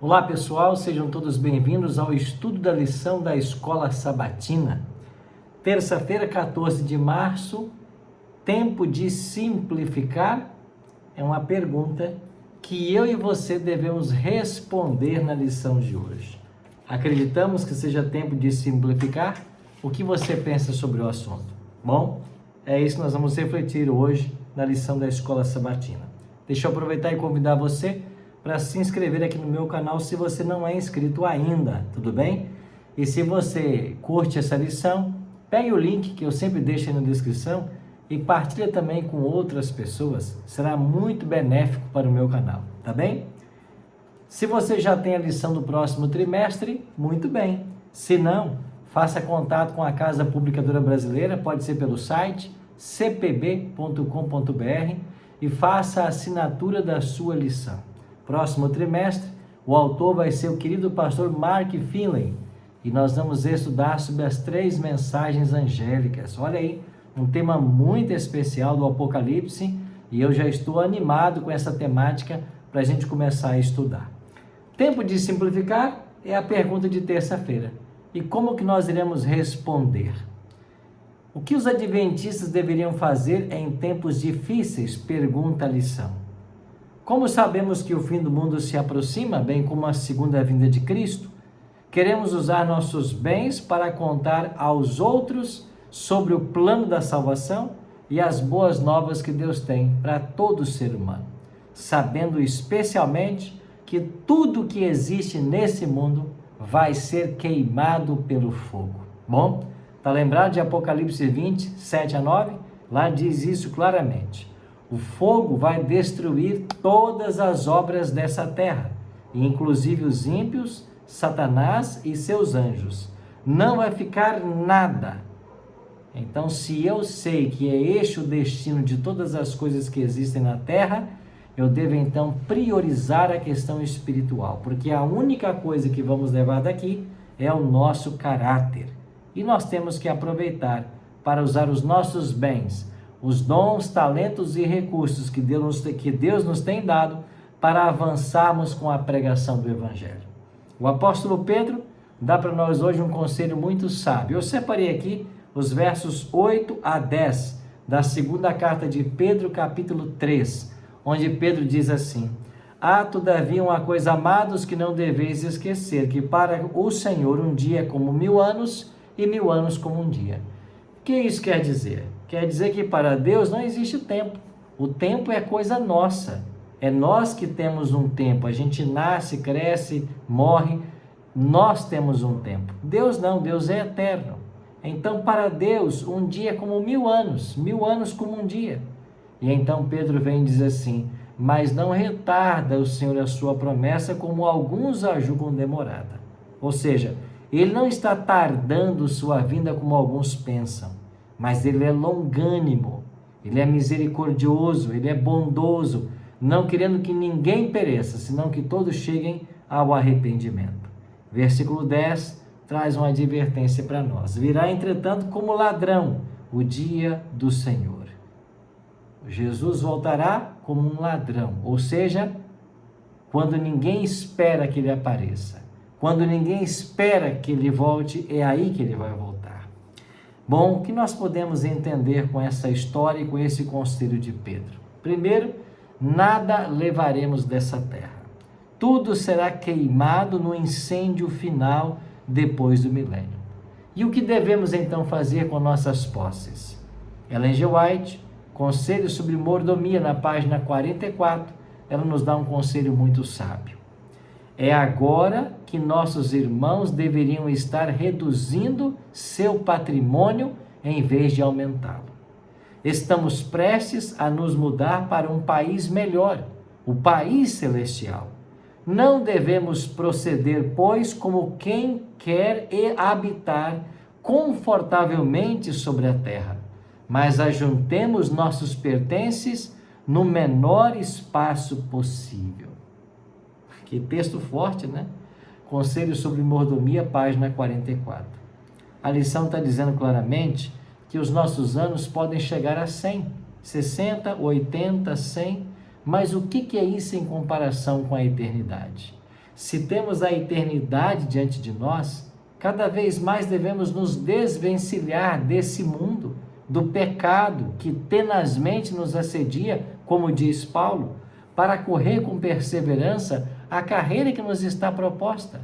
Olá pessoal, sejam todos bem-vindos ao estudo da lição da Escola Sabatina. Terça-feira, 14 de março, tempo de simplificar? É uma pergunta que eu e você devemos responder na lição de hoje. Acreditamos que seja tempo de simplificar? O que você pensa sobre o assunto? Bom, é isso que nós vamos refletir hoje na lição da Escola Sabatina. Deixa eu aproveitar e convidar você para se inscrever aqui no meu canal se você não é inscrito ainda, tudo bem? E se você curte essa lição, pegue o link que eu sempre deixo aí na descrição e partilha também com outras pessoas, será muito benéfico para o meu canal, tá bem? Se você já tem a lição do próximo trimestre, muito bem. Se não, faça contato com a Casa Publicadora Brasileira, pode ser pelo site cpb.com.br e faça a assinatura da sua lição. Próximo trimestre, o autor vai ser o querido pastor Mark Finley e nós vamos estudar sobre as 3 mensagens angélicas. Olha aí, um tema muito especial do Apocalipse e eu já estou animado com essa temática para a gente começar a estudar. Tempo de simplificar é a pergunta de terça-feira. E como que nós iremos responder? O que os adventistas deveriam fazer em tempos difíceis? Pergunta a lição. Como sabemos que o fim do mundo se aproxima, bem como a segunda vinda de Cristo, queremos usar nossos bens para contar aos outros sobre o plano da salvação e as boas novas que Deus tem para todo ser humano, sabendo especialmente que tudo que existe nesse mundo vai ser queimado pelo fogo. Bom, está lembrado de Apocalipse 20, 7 a 9? Lá diz isso claramente. O fogo vai destruir todas as obras dessa terra, inclusive os ímpios, Satanás e seus anjos. Não vai ficar nada. Então, se eu sei que é este o destino de todas as coisas que existem na terra, eu devo então priorizar a questão espiritual, porque a única coisa que vamos levar daqui é o nosso caráter. E nós temos que aproveitar para usar os nossos bens, os dons, talentos e recursos que Deus nos tem dado para avançarmos com a pregação do Evangelho. O apóstolo Pedro dá para nós hoje um conselho muito sábio. Eu separei aqui os versos 8 a 10 da segunda carta de Pedro, capítulo 3, onde Pedro diz assim: Há, todavia, uma coisa, amados, que não deveis esquecer, que para o Senhor um dia é como 1000 anos e 1000 anos como um dia. O que isso quer dizer? Quer dizer que para Deus não existe tempo. O tempo é coisa nossa. É nós que temos um tempo. A gente nasce, cresce, morre. Nós temos um tempo. Deus não, Deus é eterno. Então, para Deus, um dia é como 1000 anos. 1000 anos como um dia. E então Pedro vem e diz assim: Mas não retarda o Senhor a sua promessa, como alguns a julgam demorada. Ou seja, Ele não está tardando sua vinda como alguns pensam. Mas Ele é longânimo, Ele é misericordioso, Ele é bondoso, não querendo que ninguém pereça, senão que todos cheguem ao arrependimento. Versículo 10 traz uma advertência para nós. Virá, entretanto, como ladrão o dia do Senhor. Jesus voltará como um ladrão, ou seja, quando ninguém espera que Ele apareça. Quando ninguém espera que Ele volte, é aí que Ele vai voltar. Bom, o que nós podemos entender com essa história e com esse conselho de Pedro? Primeiro, nada levaremos dessa terra. Tudo será queimado no incêndio final depois do milênio. E o que devemos então fazer com nossas posses? Ellen G. White, Conselho sobre Mordomia, na página 44, ela nos dá um conselho muito sábio. É agora que nossos irmãos deveriam estar reduzindo seu patrimônio em vez de aumentá-lo. Estamos prestes a nos mudar para um país melhor, o país celestial. Não devemos proceder, pois, como quem quer habitar confortavelmente sobre a terra, mas ajuntemos nossos pertences no menor espaço possível. Que texto forte, né? Conselho sobre Mordomia, página 44. A lição está dizendo claramente que os nossos anos podem chegar a 100, 60, 80, 100, mas o que é isso em comparação com a eternidade? Se temos a eternidade diante de nós, cada vez mais devemos nos desvencilhar desse mundo, do pecado que tenazmente nos assedia, como diz Paulo, para correr com perseverança a carreira que nos está proposta.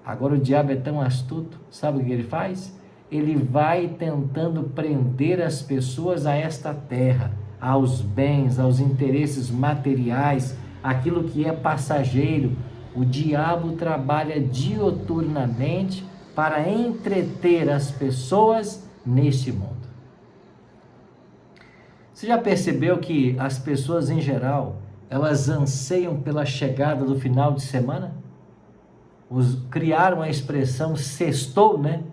Agora o diabo é tão astuto, sabe o que ele faz? Ele vai tentando prender as pessoas a esta terra, aos bens, aos interesses materiais, aquilo que é passageiro. O diabo trabalha dioturnamente para entreter as pessoas neste mundo. Você já percebeu que as pessoas em geral, elas anseiam pela chegada do final de semana? Criaram a expressão sextou, né?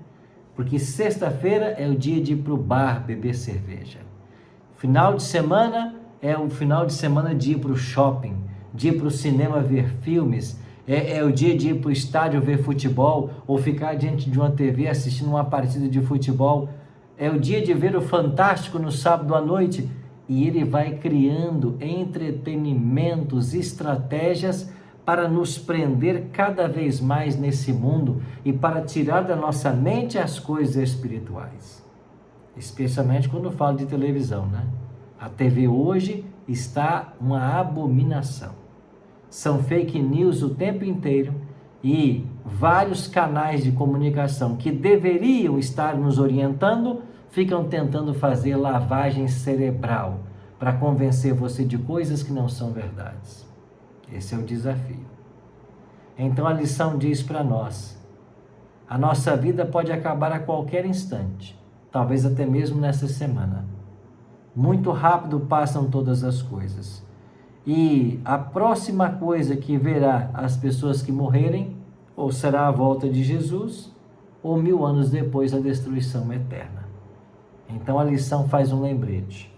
Porque sexta-feira é o dia de ir para o bar beber cerveja. Final de semana é o final de semana de ir para o shopping, de ir para o cinema ver filmes, é o dia de ir para o estádio ver futebol, ou ficar diante de uma TV assistindo uma partida de futebol. É o dia de ver o Fantástico no sábado à noite, e ele vai criando entretenimentos, estratégias para nos prender cada vez mais nesse mundo e para tirar da nossa mente as coisas espirituais. Especialmente quando falo de televisão, né? A TV hoje está uma abominação. São fake news o tempo inteiro e vários canais de comunicação que deveriam estar nos orientando ficam tentando fazer lavagem cerebral para convencer você de coisas que não são verdades. Esse é o desafio. Então a lição diz para nós: a nossa vida pode acabar a qualquer instante, talvez até mesmo nessa semana. Muito rápido passam todas as coisas. E a próxima coisa que verá as pessoas que morrerem, ou será a volta de Jesus, ou 1000 anos depois a destruição eterna. Então a lição faz um lembrete.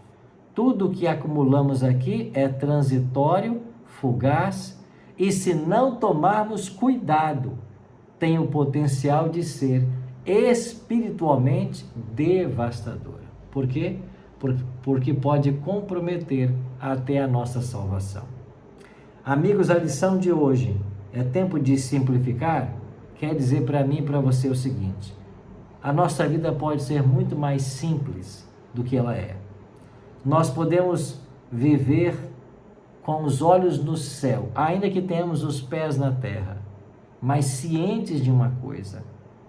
Tudo o que acumulamos aqui é transitório, fugaz, e se não tomarmos cuidado, tem o potencial de ser espiritualmente devastador. Por quê? Porque pode comprometer até a nossa salvação. Amigos, a lição de hoje é tempo de simplificar? Quer dizer para mim e para você o seguinte: a nossa vida pode ser muito mais simples do que ela é. Nós podemos viver com os olhos no céu, ainda que tenhamos os pés na terra, mas cientes de uma coisa: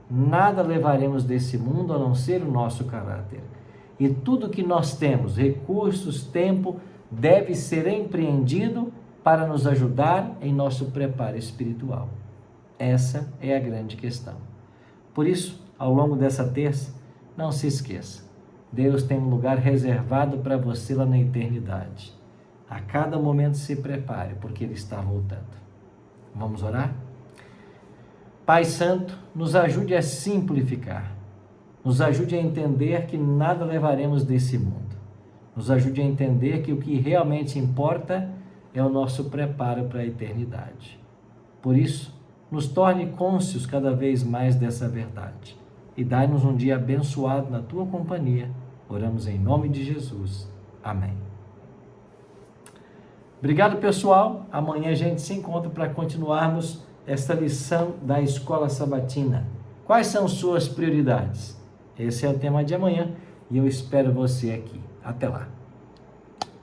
nada levaremos desse mundo a não ser o nosso caráter. E tudo que nós temos, recursos, tempo, deve ser empreendido para nos ajudar em nosso preparo espiritual. Essa é a grande questão. Por isso, ao longo dessa terça, não se esqueça: Deus tem um lugar reservado para você lá na eternidade. A cada momento se prepare, porque Ele está voltando. Vamos orar? Pai Santo, nos ajude a simplificar. Nos ajude a entender que nada levaremos desse mundo. Nos ajude a entender que o que realmente importa é o nosso preparo para a eternidade. Por isso, nos torne cônscios cada vez mais dessa verdade. E dai-nos um dia abençoado na Tua companhia. Oramos em nome de Jesus. Amém. Obrigado, pessoal. Amanhã a gente se encontra para continuarmos esta lição da Escola Sabatina. Quais são suas prioridades? Esse é o tema de amanhã e eu espero você aqui. Até lá.